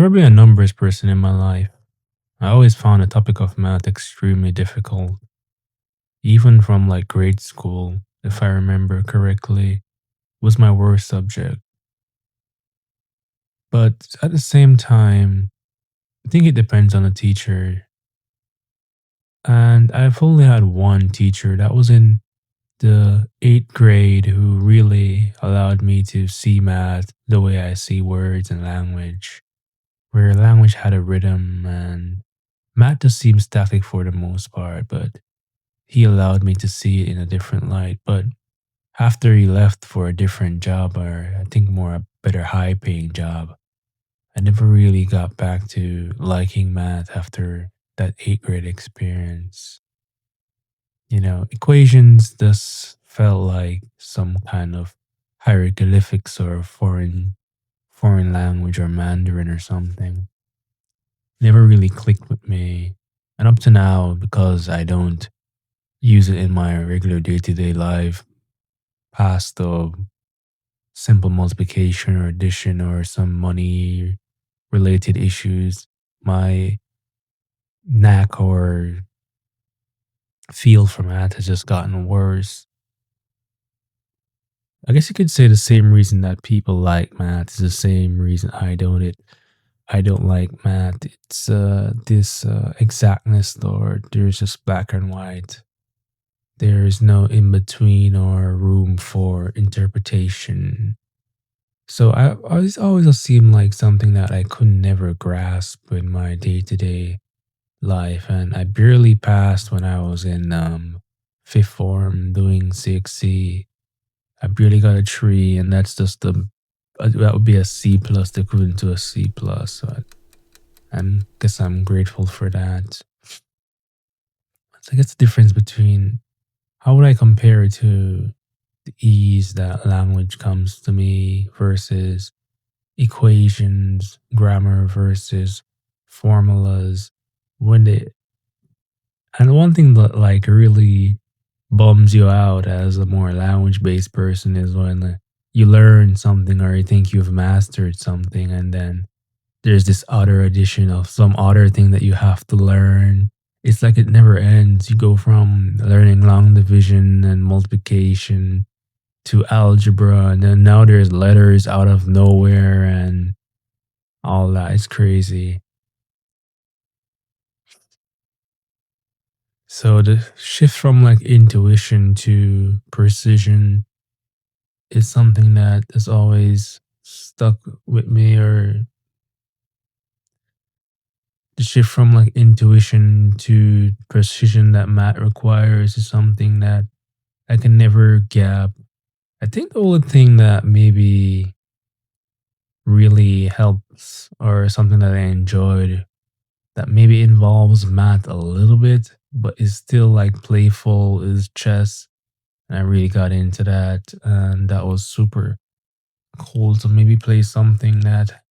never been a numbers person in my life. I always found the topic of math extremely difficult, even from like grade school, if I remember correctly, was my worst subject. But at the same time, I think it depends on the teacher. And I've only had one teacher that was in the eighth grade who really allowed me to see math the way I see words and language, where language had a rhythm and math just seems static for the most part, but he allowed me to see it in a different light. But after he left for a different job, or I think more a better high paying job, I never really got back to liking math after that eighth grade experience. Equations just felt like some kind of hieroglyphics or foreign language or Mandarin or something. Never really clicked with me. And up to now, because I don't use it in my regular day to day life, past the simple multiplication or addition or some money related issues, my knack or feel for math has just gotten worse. I guess you could say the same reason that people like math is the same reason I don't like math. It's this exactness, or there's just black and white. There is no in between or room for interpretation. So I always assumed like something that I could never grasp in my day to day life, and I barely passed when I was in fifth form doing CXC. I barely got a tree, and that's just the that would be a C plus, the equivalent to a C plus. So guess I'm grateful for that. So I guess the difference between how would I compare it to the ease that language comes to me versus equations, grammar versus formulas. When they and one thing that like really bums you out as a more language based person is when you learn something or you think you've mastered something, and then there's this other addition of some other thing that you have to learn. It's like it never ends. You go from learning long division and multiplication to algebra, and then now there's letters out of nowhere and all that. It's crazy. So the shift from like intuition to precision is something that has always stuck with me, or the shift from like intuition to precision that math requires is something that I can never gap. I think the only thing that maybe really helps or something that I enjoyed that maybe involves math a little bit, but is still like playful is chess. And I really got into that, and that was super cool to maybe play something that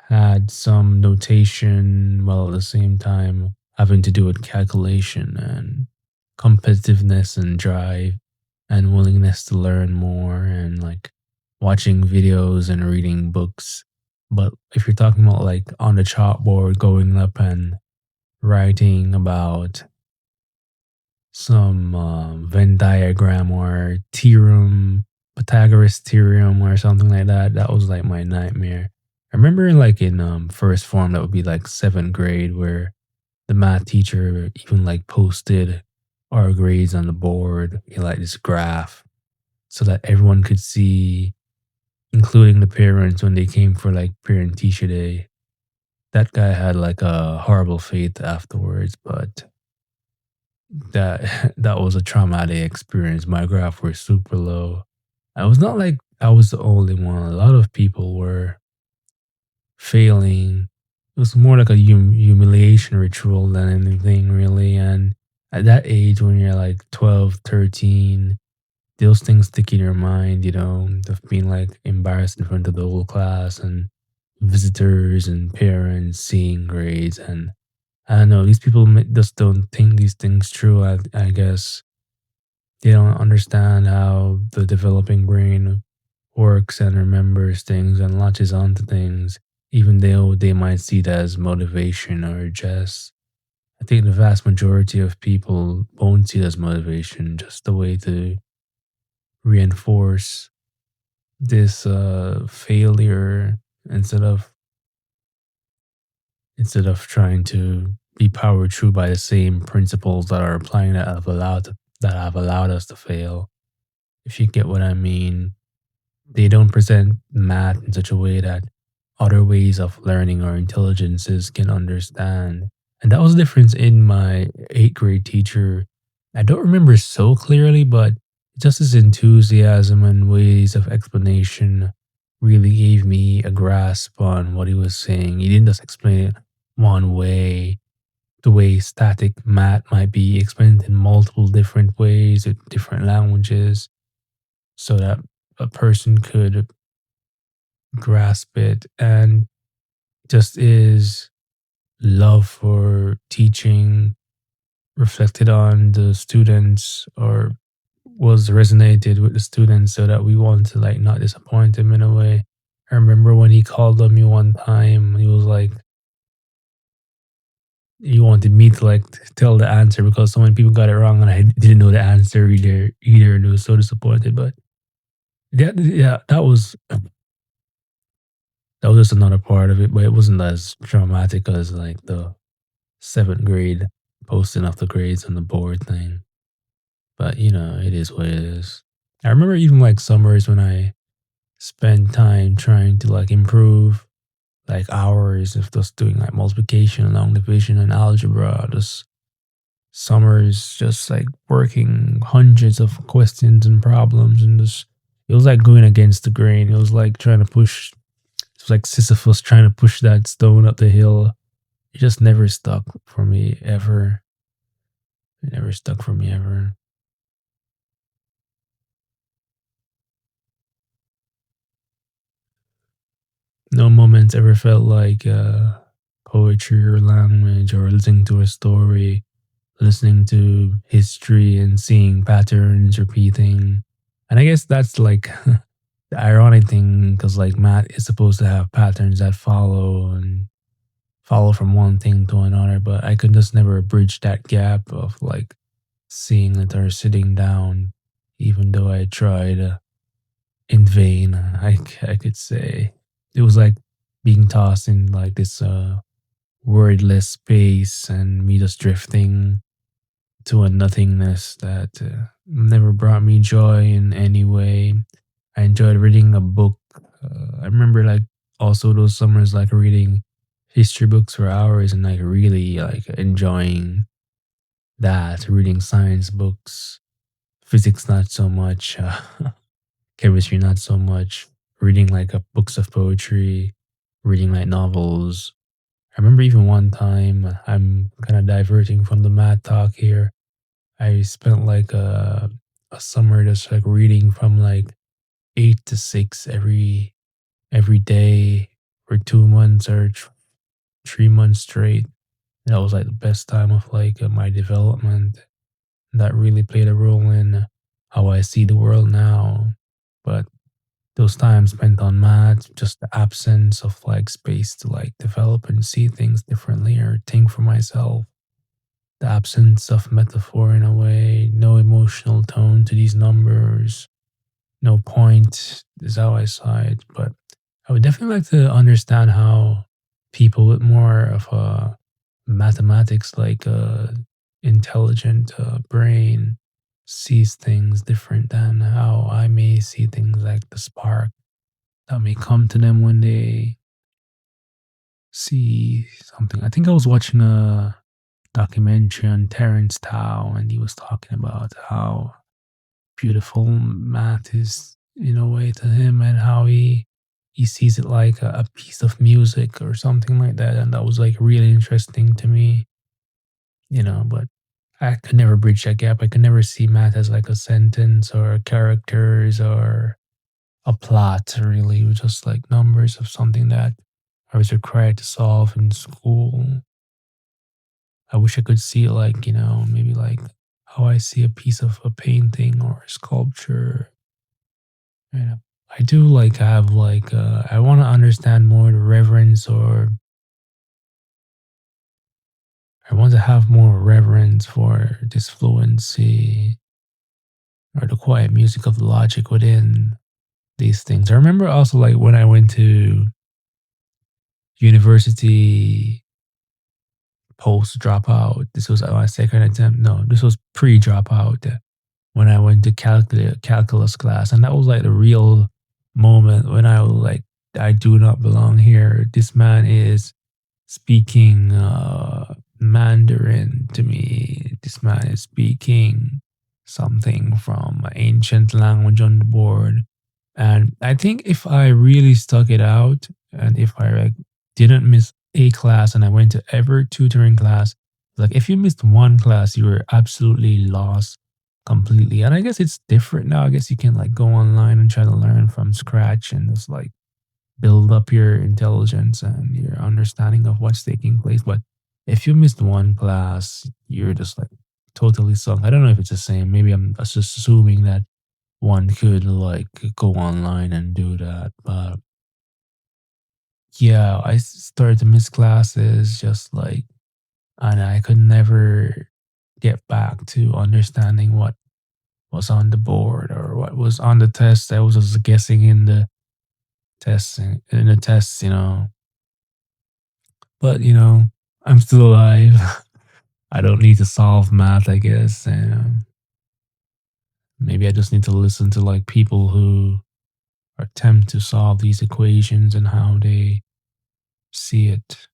had some notation while at the same time having to do with calculation and competitiveness and drive and willingness to learn more and like watching videos and reading books. But if you're talking about like on the chalkboard going up and writing about some Venn diagram or theorem, Pythagoras theorem or something like that, that was like my nightmare. I remember like in first form, that would be like seventh grade, where the math teacher even like posted our grades on the board in like this graph so that everyone could see, including the parents when they came for like parent teacher day. That guy had like a horrible fate afterwards, but that was a traumatic experience. My graph were super low. I was not like I was the only one. A lot of people were failing. It was more like a humiliation ritual than anything really. And at that age, when you're like 12, 13, those things stick in your mind, of being like embarrassed in front of the whole class and visitors and parents seeing grades. And I don't know, these people just don't think these things true. I guess they don't understand how the developing brain works and remembers things and latches onto things. even though they might see that as motivation or just. I think the vast majority of people won't see it as motivation, just a way to reinforce this failure instead of trying to be powered through by the same principles that are applying that have allowed us to fail. If you get what I mean, they don't present math in such a way that other ways of learning or intelligences can understand. And that was the difference in my eighth grade teacher. I don't remember so clearly, but just his enthusiasm and ways of explanation really gave me a grasp on what he was saying. He didn't just explain it one way, the way static math might be explained in multiple different ways with different languages so that a person could grasp it. And just his love for teaching reflected on the students or was resonated with the students so that we want to like not disappoint him in a way. I remember when he called on me one time, he was like, he wanted me to like tell the answer because so many people got it wrong and I didn't know the answer either and I was so disappointed. But yeah, that was just another part of it, but it wasn't as dramatic as like the seventh grade posting of the grades on the board thing. But it is what it is. I remember even like summers when I spent time trying to like improve like hours of just doing like multiplication, long division, and algebra. Just summers, just like working hundreds of questions and problems, and just it was like going against the grain. It was like trying to push. It was like Sisyphus trying to push that stone up the hill. It just never stuck for me ever. It never stuck for me ever. No moments ever felt like poetry or language or listening to a story, listening to history and seeing patterns repeating. And I guess that's like the ironic thing because like math is supposed to have patterns that follow and follow from one thing to another, but I could just never bridge that gap of like seeing it or sitting down, even though I tried in vain. I could say it was like being tossed in like this wordless space and me just drifting to a nothingness that never brought me joy in any way. I enjoyed reading a book. I remember like also those summers like reading history books for hours and like really like enjoying that, reading science books, physics not so much, chemistry not so much, reading like books of poetry, reading like novels. I remember even one time, I'm kind of diverting from the math talk here. I spent like a summer just like reading from like 8 to 6 every day for 2 months or 3 months straight. And that was like the best time of like my development. That really played a role in how I see the world now. But those times spent on math, just the absence of like space to like develop and see things differently or think for myself. The absence of metaphor in a way, no emotional tone to these numbers, no point is how I saw it. But I would definitely like to understand how people with more of a mathematics like intelligent brain sees things different than how I may see things like the spark that may come to them when they see something. I think I was watching a documentary on Terence Tao and he was talking about how beautiful math is in a way to him and how he sees it like a piece of music or something like that, and that was like really interesting to me, but I could never bridge that gap. I could never see math as like a sentence or characters or a plot really. It was just like numbers of something that I was required to solve in school. I wish I could see it like, maybe like how I see a piece of a painting or a sculpture. I do like have like I want to understand more the reverence, or I want to have more reverence for this fluency or the quiet music of the logic within these things. I remember also like when I went to university post dropout. This was my second attempt. No, this was pre dropout when I went to calculus class, and that was like the real moment when I was like, I do not belong here. This man is speaking Mandarin to me. This man is speaking something from an ancient language on the board. And I think if I really stuck it out, and if I like didn't miss a class and I went to every tutoring class, like if you missed one class, you were absolutely lost completely. And I guess it's different now. I guess you can like go online and try to learn from scratch and just like build up your intelligence and your understanding of what's taking place. But if you missed one class, you're just like totally sunk. I don't know if it's the same. Maybe I'm just assuming that one could like go online and do that. But yeah, started to miss classes just like, and I could never get back to understanding what was on the board or what was on the test. I was just guessing in the tests, But I'm still alive. I don't need to solve math, I guess. And maybe I just need to listen to like people who attempt to solve these equations and how they see it.